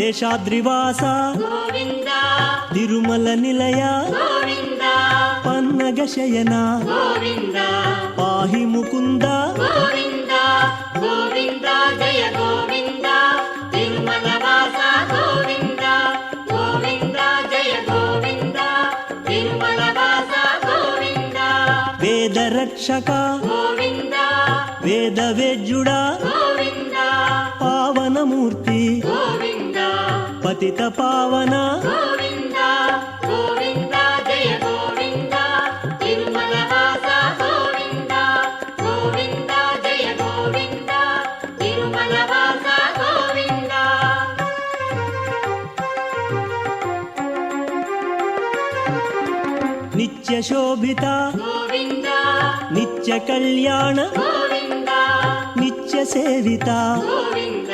శేషాద్రివాస గోవింద తిరుమల నిలయ గోవింద పన్నగ శయన గోవింద పాహి ముకుంద గోవింద గోవింద జయ గోవింద తిరుమల వాస గోవింద గోవింద జయ గోవింద తిరుమల వాస గోవింద వేద రక్షక గోవింద వేద వేద్యుడా గోవింద పావనమూర్తి గోవింద పతిత పావన గోవింద గోవింద జయ గోవింద తిరుమల వాస గోవింద గోవింద జయ గోవింద తిరుమల వాస గోవింద నిత్య శోభిత గోవింద నిత్య కళ్యాణ గోవింద నిత్య సేవిత గోవింద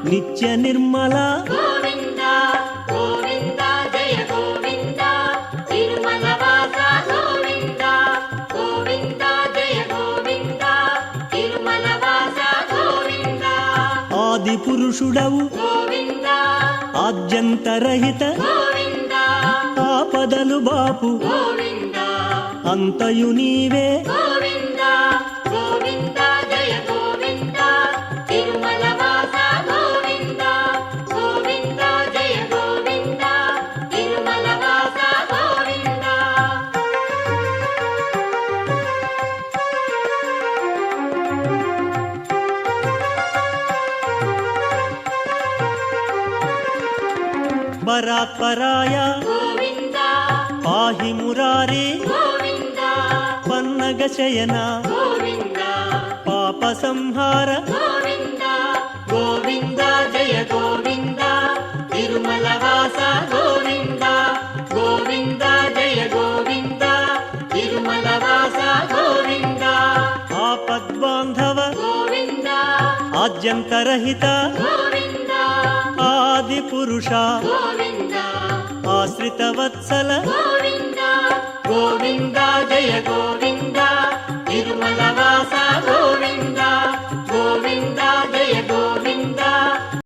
నిత్య నిర్మల గోవింద గోవింద జయ గోవింద తిరుమల వాస గోవింద గోవింద జయ గోవింద తిరుమల వాస గోవింద ఆది పురుషుడవు గోవింద ఆద్యంతరహిత గోవింద ఆపదలు బాపు గోవింద అంతయు నీవే గోవింద గోవింద జయ గోవింద తిరుమల వాస గోవింద గోవింద జయ గోవింద తిరుమల వాస గోవింద పరాత్పరాయ గోవింద పాహి మురారే గోవింద పన్నగ శయన గోవింద పాప సంహార గోవింద గోవింద జయ గోవింద తిరుమల వాస గోవింద గోవింద జయ గోవింద తిరుమల వాస గోవింద ఆపద్బాంధవ గోవింద ఆద్యంతరహిత గోవింద ఆది పురుష గోవింద ఆశ్రిత వత్సల గోవింద గోవింద జయ గోవింద తిరుమల వాస గోవింద